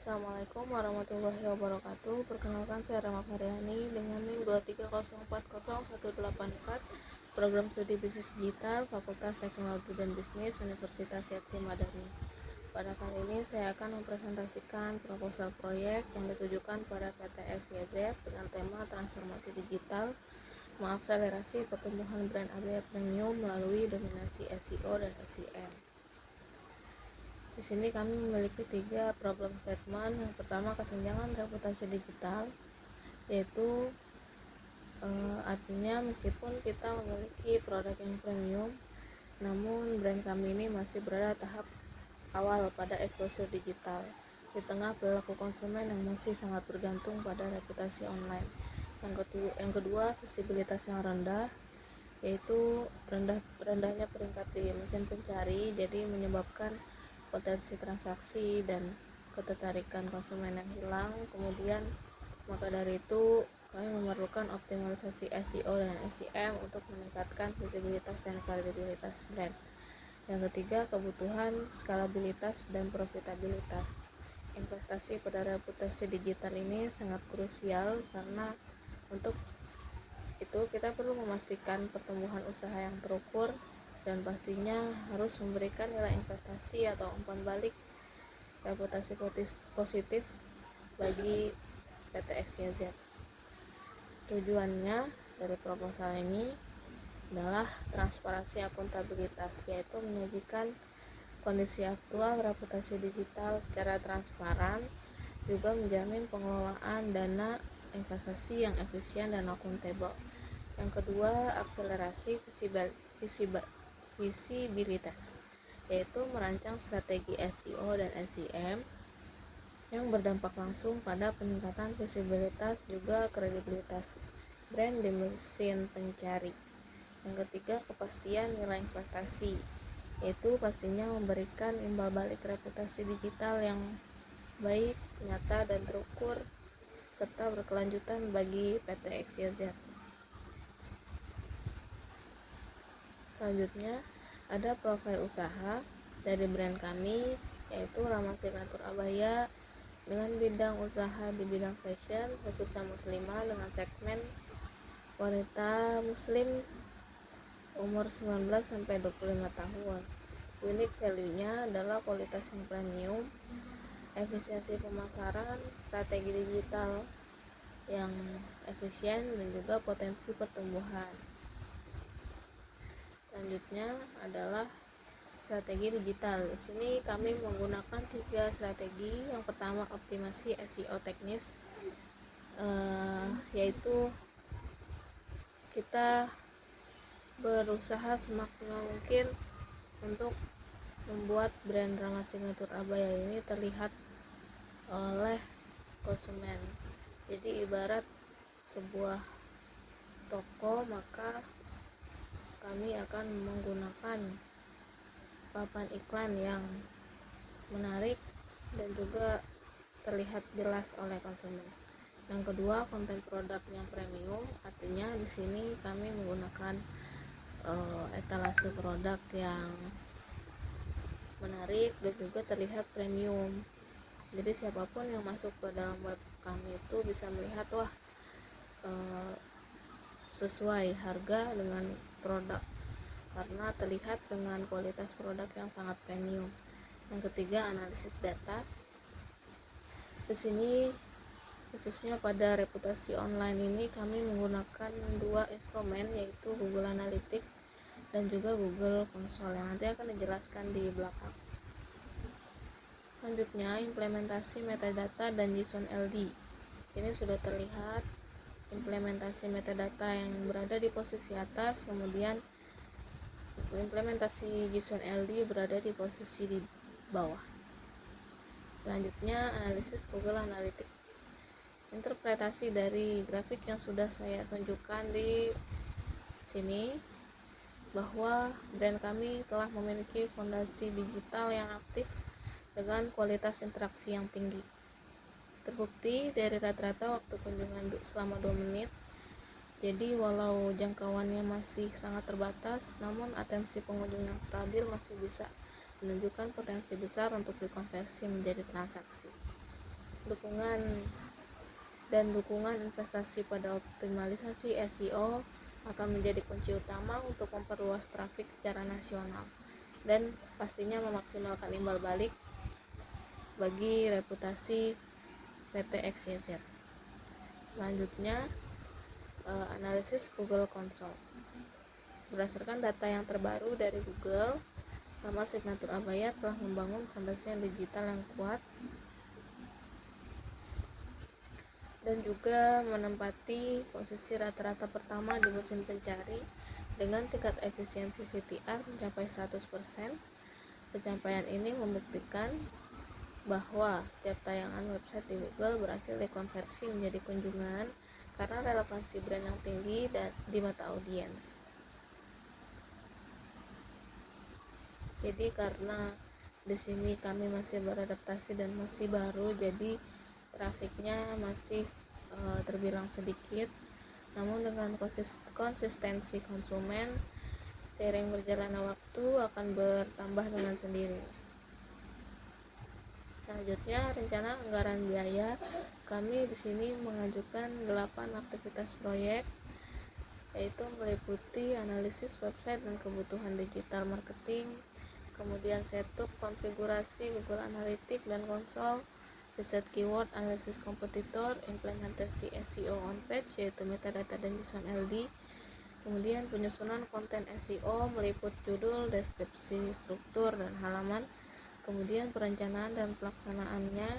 Assalamualaikum warahmatullahi wabarakatuh. Perkenalkan, saya Rama Faryani dengan NIM 230401844, Program Studi Bisnis Digital, Fakultas Teknologi dan Bisnis, Universitas Yatsy Madani. Pada kali ini saya akan mempresentasikan proposal proyek yang ditujukan pada PT XYZ dengan tema transformasi digital, mengakselerasi pertumbuhan brand abaya premium melalui dominasi SEO dan SEM. Di sini kami memiliki 3 problem statement. Yang pertama, kesenjangan reputasi digital, yaitu artinya meskipun kita memiliki produk yang premium, namun brand kami ini masih berada tahap awal pada exposure digital di tengah perilaku konsumen yang masih sangat bergantung pada reputasi online. Yang kedua, visibilitas yang rendah, yaitu rendahnya peringkat di mesin pencari, jadi menyebabkan potensi transaksi dan ketertarikan konsumen yang hilang. Kemudian maka dari itu kami memerlukan optimalisasi SEO dan SEM untuk meningkatkan visibilitas dan kredibilitas brand. Yang ketiga, kebutuhan skalabilitas dan profitabilitas. Investasi pada reputasi digital ini sangat krusial karena untuk itu kita perlu memastikan pertumbuhan usaha yang terukur dan pastinya harus memberikan nilai investasi atau umpan balik reputasi positif bagi PT XYZ. Tujuannya dari proposal ini adalah transparansi akuntabilitas, yaitu menyajikan kondisi aktual reputasi digital secara transparan, juga menjamin pengelolaan dana investasi yang efisien dan akuntabel. Yang kedua, akselerasi visibilitas, yaitu merancang strategi SEO dan SEM yang berdampak langsung pada peningkatan visibilitas juga kredibilitas brand di mesin pencari. Yang ketiga, kepastian nilai investasi, yaitu pastinya memberikan imbal balik reputasi digital yang baik, nyata, dan terukur serta berkelanjutan bagi PT XYZ. Selanjutnya ada profil usaha dari brand kami, yaitu Rama Signature Abaya dengan bidang usaha di bidang fashion khususnya muslimah dengan segmen wanita muslim umur 19 sampai 25 tahun. Unique value-nya adalah kualitas yang premium, efisiensi pemasaran, strategi digital yang efisien, dan juga potensi pertumbuhan. Selanjutnya adalah strategi digital. Di sini kami menggunakan 3 strategi. Yang pertama, optimasi SEO teknis, yaitu kita berusaha semaksimal mungkin untuk membuat brand Rama Signature Abaya ini terlihat oleh konsumen. Jadi ibarat sebuah toko, maka kami akan menggunakan papan iklan yang menarik dan juga terlihat jelas oleh konsumen. Yang kedua, konten produk yang premium, artinya di sini kami menggunakan etalase produk yang menarik dan juga terlihat premium. Jadi siapapun yang masuk ke dalam web kami itu bisa melihat, wah, sesuai harga dengan produk karena terlihat dengan kualitas produk yang sangat premium. Yang ketiga, analisis data. Di sini khususnya pada reputasi online ini kami menggunakan 2 instrumen, yaitu Google Analytics dan juga Google Console yang nanti akan dijelaskan di belakang. Selanjutnya, implementasi metadata dan JSON LD. Di sini sudah terlihat implementasi metadata yang berada di posisi atas, kemudian implementasi JSON LD berada di posisi di bawah. Selanjutnya, analisis Google Analytics. Interpretasi dari grafik yang sudah saya tunjukkan di sini bahwa brand kami telah memiliki fondasi digital yang aktif dengan kualitas interaksi yang tinggi. Terbukti dari rata-rata waktu kunjungan selama 2 menit. Jadi walau jangkauannya masih sangat terbatas, namun atensi pengunjung yang stabil masih bisa menunjukkan potensi besar untuk dikonversi menjadi transaksi. dukungan investasi pada optimalisasi SEO akan menjadi kunci utama untuk memperluas trafik secara nasional dan pastinya memaksimalkan imbal balik bagi reputasi PT XYZ. Selanjutnya, analisis Google Console. Berdasarkan data yang terbaru dari Google, nama Signature Abaya telah membangun fondasi digital yang kuat dan juga menempati posisi rata-rata pertama di mesin pencari dengan tingkat efisiensi CTR mencapai 100%. Pencapaian ini membuktikan bahwa setiap tayangan website di Google berhasil dikonversi menjadi kunjungan karena relevansi brand yang tinggi dan di mata audiens. Jadi karena di sini kami masih beradaptasi dan masih baru, jadi trafiknya masih terbilang sedikit, namun dengan konsistensi konsumen seiring berjalannya waktu akan bertambah dengan sendiri. Selanjutnya, rencana anggaran biaya. Kami di sini mengajukan 8 aktivitas proyek, yaitu meliputi analisis website dan kebutuhan digital marketing, kemudian setup konfigurasi Google Analytics dan konsol, riset keyword, analisis kompetitor, implementasi SEO on page yaitu metadata dan JSON LD, kemudian penyusunan konten SEO meliput judul, deskripsi, struktur, dan halaman, kemudian perencanaan dan pelaksanaannya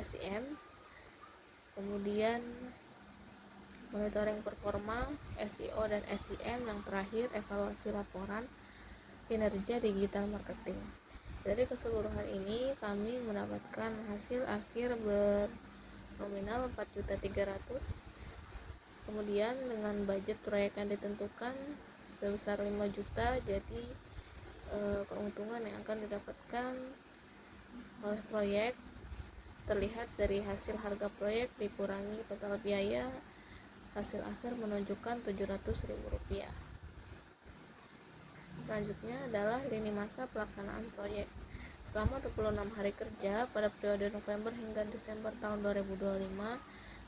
SEM, kemudian monitoring performa SEO dan SEM, yang terakhir evaluasi laporan kinerja digital marketing. Dari keseluruhan ini kami mendapatkan hasil akhir bernominal 4.300.000. Kemudian dengan budget proyek yang ditentukan sebesar 5 juta, jadi keuntungan yang akan didapatkan oleh proyek terlihat dari hasil harga proyek dikurangi total biaya, hasil akhir menunjukkan Rp700.000. Selanjutnya adalah lini masa pelaksanaan proyek. Selama 26 hari kerja pada periode November hingga Desember tahun 2025,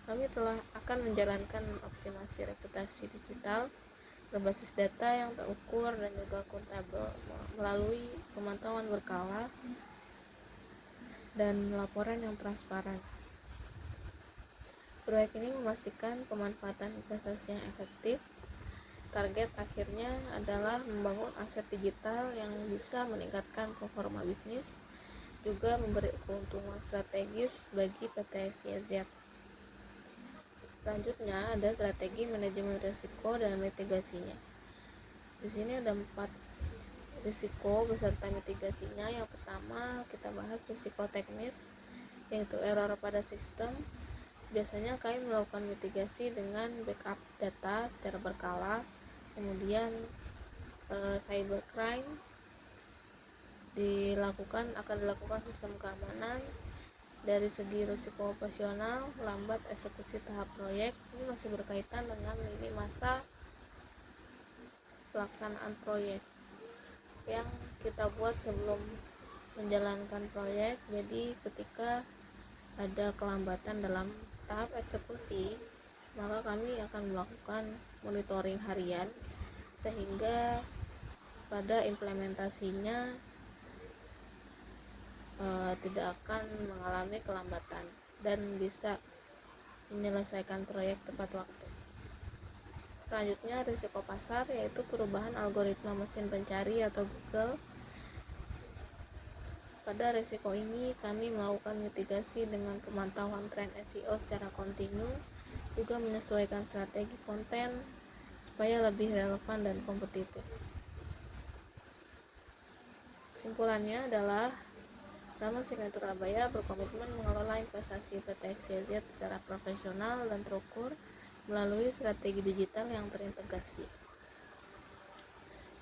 kami telah akan menjalankan optimasi reputasi digital berbasis data yang terukur dan juga akuntabel melalui pemantauan berkala dan laporan yang transparan. Proyek ini memastikan pemanfaatan investasi yang efektif. Target akhirnya adalah membangun aset digital yang bisa meningkatkan performa bisnis, juga memberi keuntungan strategis bagi PT XYZ. Selanjutnya ada strategi manajemen risiko dan mitigasinya. Di sini ada 4 risiko beserta mitigasinya. Yang pertama kita bahas risiko teknis, yaitu error pada sistem. Biasanya kami melakukan mitigasi dengan backup data secara berkala. Kemudian cybercrime akan dilakukan sistem keamanan. Dari segi risiko operasional, lambat eksekusi tahap proyek. Ini masih berkaitan dengan lini masa pelaksanaan proyek yang kita buat sebelum menjalankan proyek. Jadi ketika ada kelambatan dalam tahap eksekusi, maka kami akan melakukan monitoring harian sehingga pada implementasinya tidak akan mengalami kelambatan dan bisa menyelesaikan proyek tepat waktu. Selanjutnya risiko pasar, yaitu perubahan algoritma mesin pencari atau Google. Pada risiko ini kami melakukan mitigasi dengan pemantauan tren SEO secara kontinu, juga menyesuaikan strategi konten supaya lebih relevan dan kompetitif. Kesimpulannya adalah nama Signature Abaya berkomitmen mengelola investasi PT XYZ secara profesional dan terukur melalui strategi digital yang terintegrasi.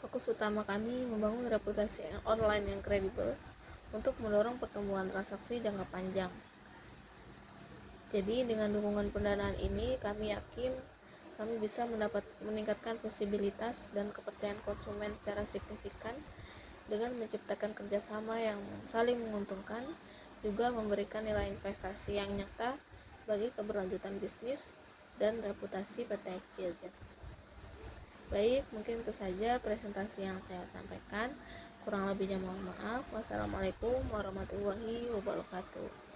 Fokus utama kami membangun reputasi online yang kredibel untuk mendorong pertumbuhan transaksi jangka panjang. Jadi dengan dukungan pendanaan ini kami yakin kami bisa meningkatkan visibilitas dan kepercayaan konsumen secara signifikan dengan menciptakan kerjasama yang saling menguntungkan juga memberikan nilai investasi yang nyata bagi keberlanjutan bisnis dan reputasi PT XYZ. Baik, mungkin itu saja presentasi yang saya sampaikan. Kurang lebihnya mohon maaf. Wassalamualaikum warahmatullahi wabarakatuh.